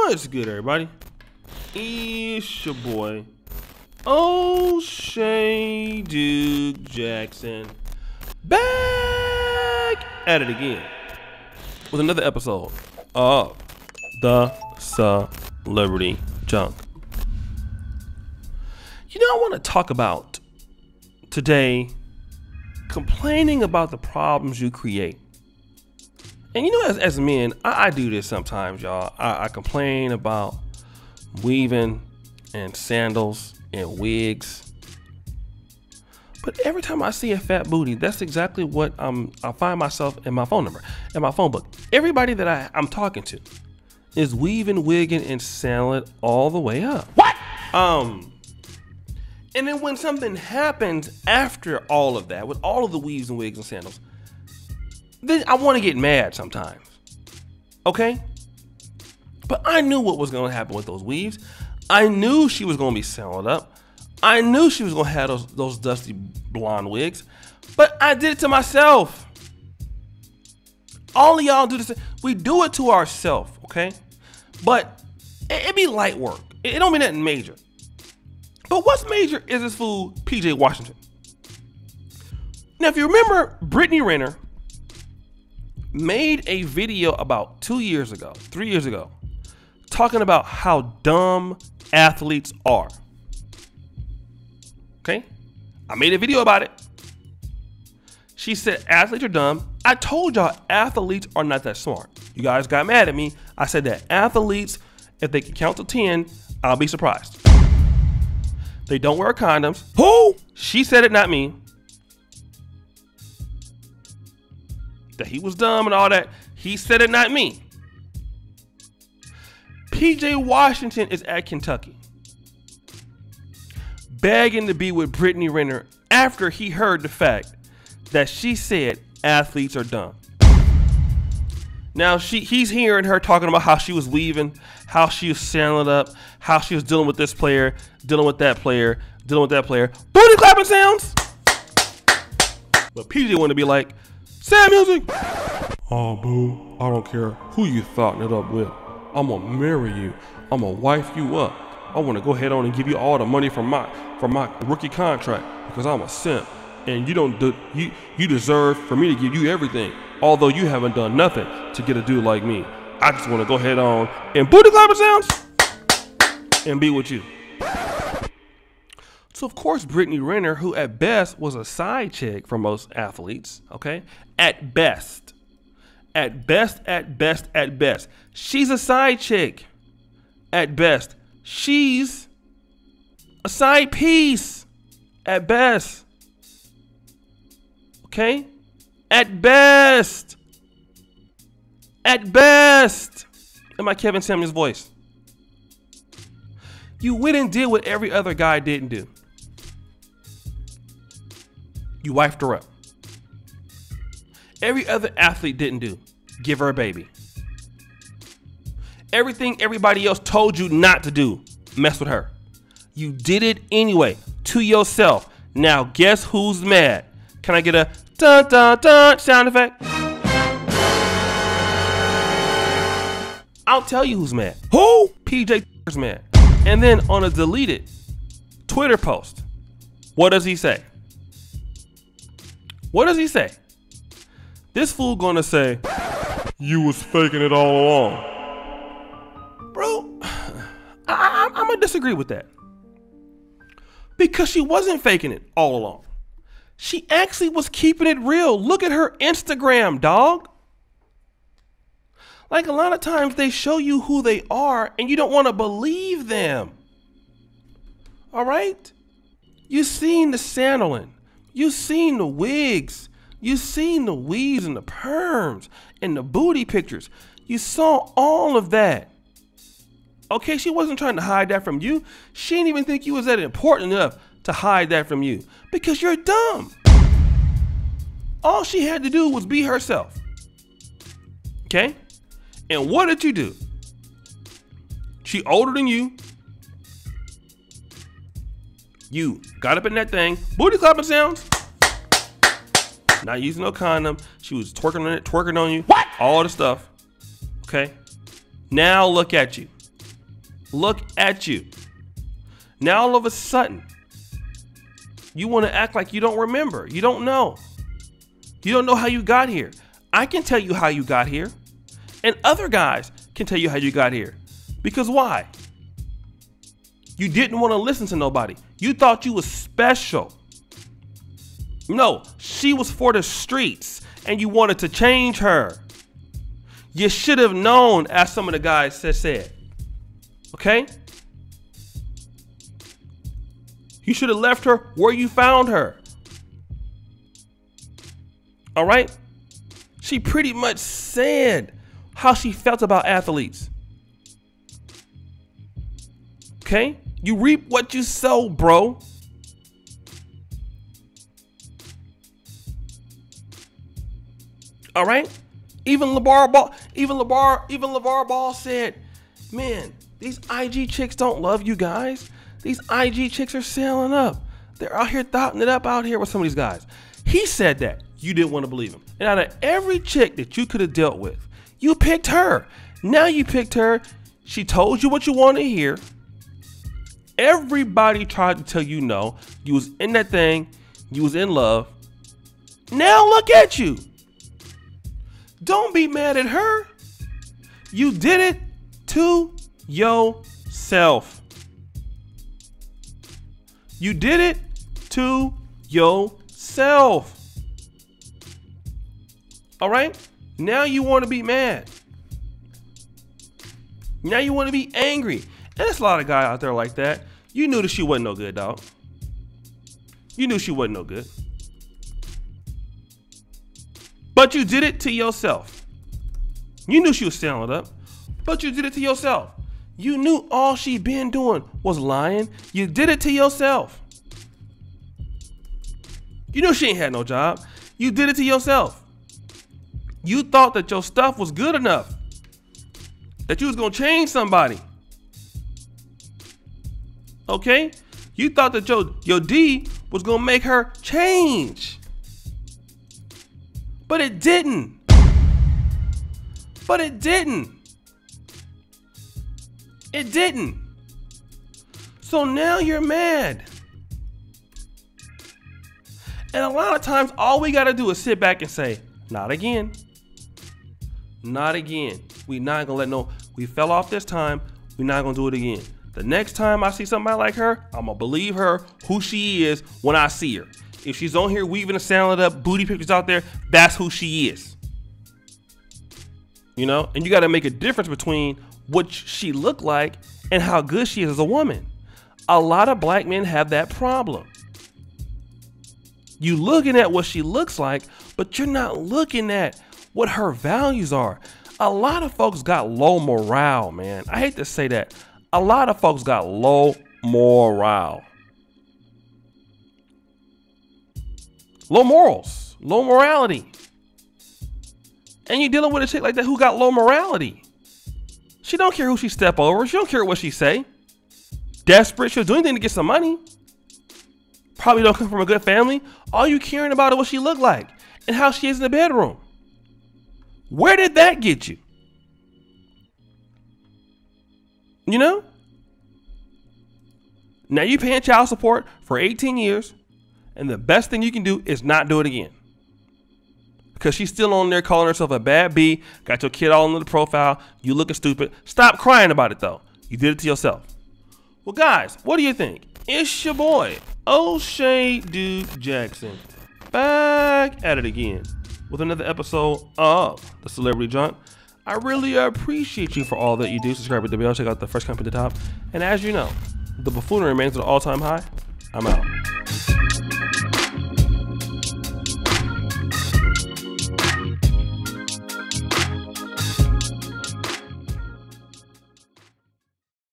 What's good, everybody? It's your boy, O'Shea Duke Jackson, back at it again with another episode of the Celebrity Junk. You know, I want to talk about today complaining about the problems you create. And you know, as men, I do this sometimes, y'all. I complain about weaving and sandals and wigs. But every time I see a fat booty, that's exactly what I find myself in my phone number, in my phone book. Everybody that I'm talking to is weaving, wigging, and sandling all the way up. What? And then when something happens after all of that, with all of the weaves and wigs and sandals, then I want to get mad sometimes, okay? But I knew what was going to happen with those weaves. I knew she was going to be sandaled up. I knew she was going to have those dusty blonde wigs, but I did it to myself. All of y'all do this. We do it to ourselves, okay? But it be light work. It don't be nothing major. But what's major is this fool, PJ Washington. Now, if you remember, Brittany Renner made a video about 3 years ago, talking about how dumb athletes are. Okay? I made a video about it. She said athletes are dumb. I told y'all athletes are not that smart. You guys got mad at me. I said that athletes, if they can count to 10, I'll be surprised. They don't wear condoms. Who? She said it, not me. That he was dumb and all that. He said it, not me. PJ Washington is at Kentucky, begging to be with Brittany Renner after he heard the fact that she said athletes are dumb. Now he's hearing her talking about how she was weaving, how she was sandling up, how she was dealing with this player, dealing with that player, dealing with that player. Booty clapping sounds. But PJ wanted to be like, sad music. Oh, boo, I don't care who you thoughting it up with. I'm gonna marry you. I'm gonna wife you up. I want to go ahead on and give you all the money from my rookie contract because I'm a simp, and you deserve for me to give you everything, although you haven't done nothing to get a dude like me. I just want to go ahead on and booty clapper sounds and be with you. So of course, Brittany Renner, who at best was a side chick for most athletes, okay? At best, she's a side chick. At best, she's a side piece. At best, okay? At best. In my Kevin Samuels voice. You went and did what every other guy didn't do. You wifed her up. Every other athlete didn't do. Give her a baby. Everything everybody else told you not to do, mess with her. You did it anyway, to yourself. Now guess who's mad? Can I get a dun dun dun sound effect? I'll tell you who's mad. Who? PJ is mad. And then on a deleted Twitter post, what does he say? What does he say? This fool gonna say, you was faking it all along. Bro, I'm gonna disagree with that. Because she wasn't faking it all along. She actually was keeping it real. Look at her Instagram, dog. Like, a lot of times they show you who they are and you don't want to believe them. All right? You seen the sandaling. You seen the wigs. You seen the weaves and the perms and the booty pictures. You saw all of that. Okay, she wasn't trying to hide that from you. She didn't even think you was that important enough to hide that from you because you're dumb. All she had to do was be herself. Okay? And what did you do? She older than you. You got up in that thing, booty clapping sounds. Not using no condom. She was twerking on you. What? All the stuff. Okay. Now look at you. Look at you. Now all of a sudden, you want to act like you don't remember. You don't know. You don't know how you got here. I can tell you how you got here. And other guys can tell you how you got here. Because why? You didn't want to listen to nobody. You thought you was special. No, she was for the streets and you wanted to change her. You should have known, as some of the guys said. Okay? You should have left her where you found her. All right? She pretty much said how she felt about athletes. Okay? You reap what you sow, bro. All right? Even LeVar Ball said, man, these IG chicks don't love you guys. These IG chicks are selling up. They're out here thotting it up out here with some of these guys. He said that. You didn't want to believe him. And out of every chick that you could have dealt with, you picked her. Now you picked her. She told you what you want to hear. Everybody tried to tell you no. You was in that thing. You was in love. Now look at you. Don't be mad at her. You did it to yourself. You did it to yourself. All right? Now you want to be mad. Now you want to be angry. And there's a lot of guys out there like that. You knew that she wasn't no good, dog. You knew she wasn't no good. But you did it to yourself. You knew she was selling it up, but you did it to yourself. You knew all she been doing was lying. You did it to yourself. You knew she ain't had no job. You did it to yourself. You thought that your stuff was good enough, that you was gonna change somebody. Okay? You thought that your D was gonna make her change. But it didn't. But it didn't. It didn't. So now you're mad. And a lot of times all we gotta do is sit back and say, not again. Not again. We not gonna let no, we fell off this time. We're not gonna do it again. The next time I see somebody like her, I'm gonna believe her who she is when I see her. If she's on here weaving a salad up, booty pictures out there, that's who she is. You know, and you got to make a difference between what she looked like and how good she is as a woman. A lot of black men have that problem. You looking at what she looks like, but you're not looking at what her values are. A lot of folks got low morale, man. I hate to say that. A lot of folks got low morale. Low morals, low morality. And you're dealing with a chick like that who got low morality. She don't care who she step over. She don't care what she say. Desperate, she'll do anything to get some money. Probably don't come from a good family. All you caring about is what she look like and how she is in the bedroom. Where did that get you? You know? Now you paying child support for 18 years. And the best thing you can do is not do it again. Because she's still on there calling herself a bad B. Got your kid all under the profile. You looking stupid. Stop crying about it, though. You did it to yourself. Well, guys, what do you think? It's your boy, O'Shea Dude Jackson, back at it again with another episode of The Celebrity Junk. I really appreciate you for all that you do. Subscribe to the bell. Check out the first comment at the top. And as you know, the buffoonery remains at an all-time high. I'm out.